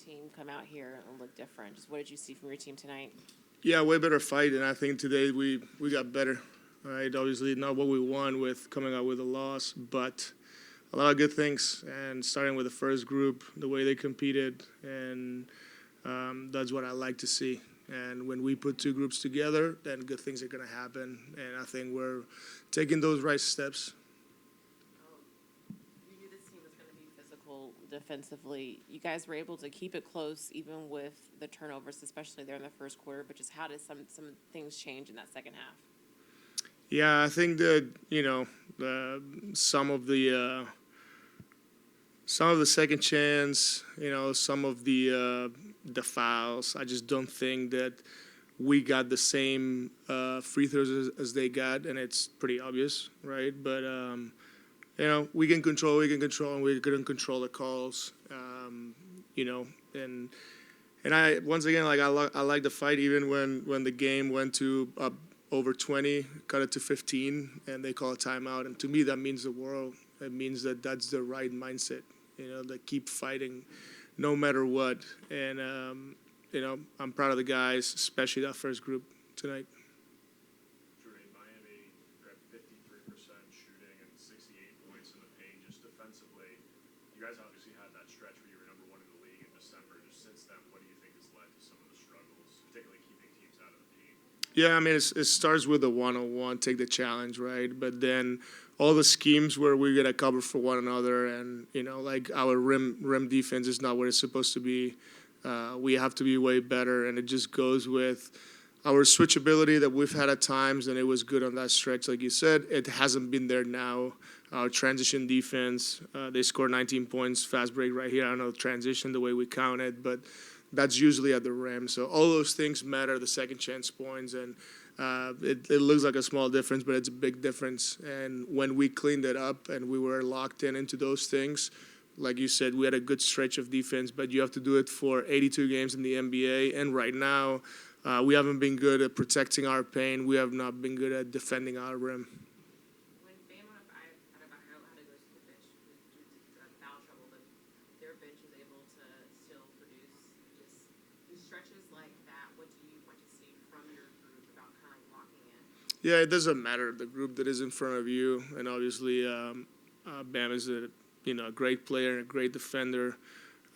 team come out here and look different? Just what did you see from your team tonight? Yeah, way better fight, and I think today we got better. All right, obviously not what we won with coming out with a loss, but a lot of good things. And starting with the first group, the way they competed, and that's what I like to see. And when we put two groups together, then good things are going to happen. And I think we're taking those right steps. You knew this team was going to be physical defensively. You guys were able to keep it close even with the turnovers, especially there in the first quarter. But just how did some things change in that second half? Yeah, I think that some of the second chance, some of the fouls. I just don't think that we got the same free throws as they got, and it's pretty obvious, right? But we can control, and we couldn't control the calls, and I once again I like the fight even when the game went to up over 20, cut it to 15, and they call a timeout, and to me that means the world. It means that that's the right mindset, that keep fighting no matter what, and I'm proud of the guys, especially that first group tonight. Jordi, Miami grabbed 53% shooting and 68 points in the paint. Just defensively, you guys obviously had that stretch where you were number one in the league in December. Just since then, what do you think has led to some of the struggles, particularly keeping teams out of the paint? Yeah, I mean, it starts with the one-on-one, take the challenge, right? But then all the schemes where we get a cover for one another, and like our rim defense is not what it's supposed to be. We have to be way better, and it just goes with our switchability that we've had at times, and it was good on that stretch, like you said. It hasn't been there now. Our transition defense, they scored 19 points, fast break right here. I don't know the transition, the way we count it, but that's usually at the rim. So all those things matter, the second chance points, and it looks like a small difference, but it's a big difference. And when we cleaned it up and we were locked into those things, like you said, we had a good stretch of defense, but you have to do it for 82 games in the NBA. And right now, we haven't been good at protecting our paint. We have not been good at defending our rim. When Bam had to go to the bench due to foul trouble, but their bench was able to still produce. Just stretches like that, what do you want to see from your group about kind of locking in? Yeah, it doesn't matter the group that is in front of you, and obviously Bam is a great player and a great defender.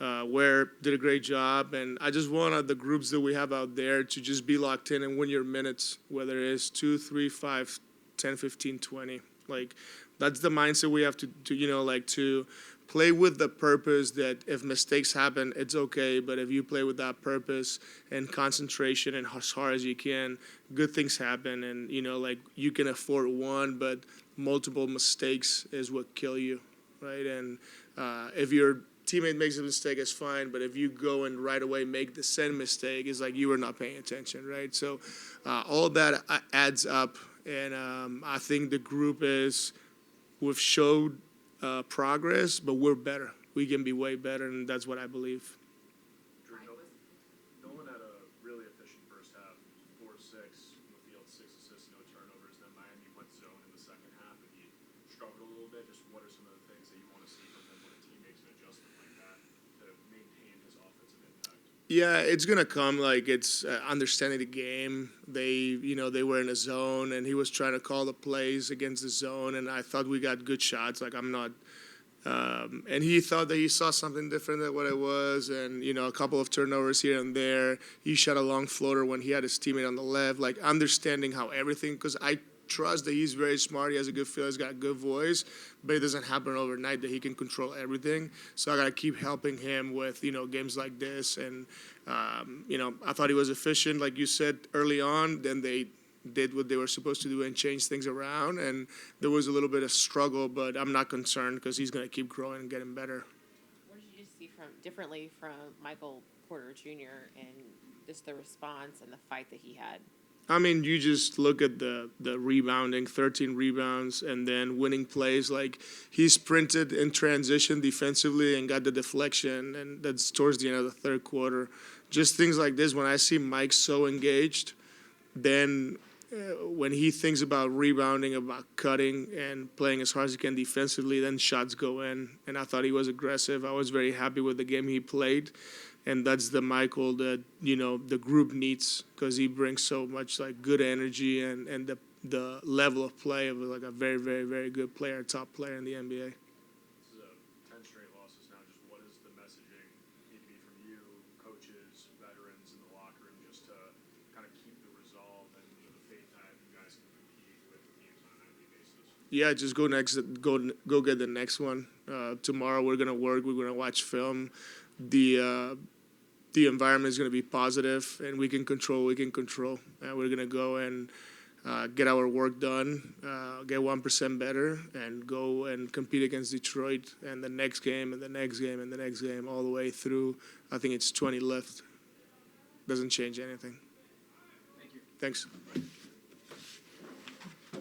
Ware did a great job, and I just wanted the groups that we have out there to just be locked in and win your minutes, whether it's 2, 3, 5, 10, 15, 20. Like, that's the mindset we have to to play with the purpose that if mistakes happen, it's okay, but if you play with that purpose and concentration and as hard as you can, good things happen, and you can afford one, but multiple mistakes is what kill you. Right, and if your teammate makes a mistake, it's fine. But if you go and right away make the same mistake, it's like you were not paying attention, right? So all that adds up, and I think the group we've showed progress, but we're better. We can be way better, and that's what I believe. Nolan had a really efficient first half, 4-6 from the field, 6 assists, no turnovers. Then Miami went zone in the second half, and he struggled a little bit. Just what are some of the things that you want to see from him when a team makes an adjustment like that to maintain his offensive impact? Yeah, it's gonna come. Like, it's understanding the game. They were in a zone, and he was trying to call the plays against the zone, and I thought we got good shots. Like, I'm not. And he thought that he saw something different than what it was, and a couple of turnovers here and there. He shot a long floater when he had his teammate on the left. Like, understanding how everything, because I trust that he's very smart. He has a good feel. He's got a good voice, but it doesn't happen overnight that he can control everything. So I gotta keep helping him with games like this. And I thought he was efficient, like you said early on. Then they did what they were supposed to do and change things around. And there was a little bit of struggle, but I'm not concerned because he's gonna keep growing and getting better. What did you see differently from Michael Porter Jr. and just the response and the fight that he had? I mean, you just look at the rebounding, 13 rebounds, and then winning plays. Like, he sprinted in transition defensively and got the deflection, and that's towards the end of the third quarter. Just things like this, when I see Mike so engaged, then when he thinks about rebounding, about cutting, and playing as hard as he can defensively, then shots go in. And I thought he was aggressive. I was very happy with the game he played. And that's the Michael that, the group needs, because he brings so much like good energy and the level of play of like a very, very, very good player, top player in the NBA. This is 10 straight losses now. Just what is the messaging need to be from you, coaches, veterans in the locker room, just to kind of keep the resolve and the faith that you guys can compete with teams on a nightly basis? Yeah, just go get the next one. Tomorrow we're gonna work. We're gonna watch film. The environment is gonna be positive, and we can control. And we're gonna go and get our work done, get 1% better, and go and compete against Detroit and the next game and the next game and the next game all the way through. I think it's 20 left. Doesn't change anything. Thank you. Thanks.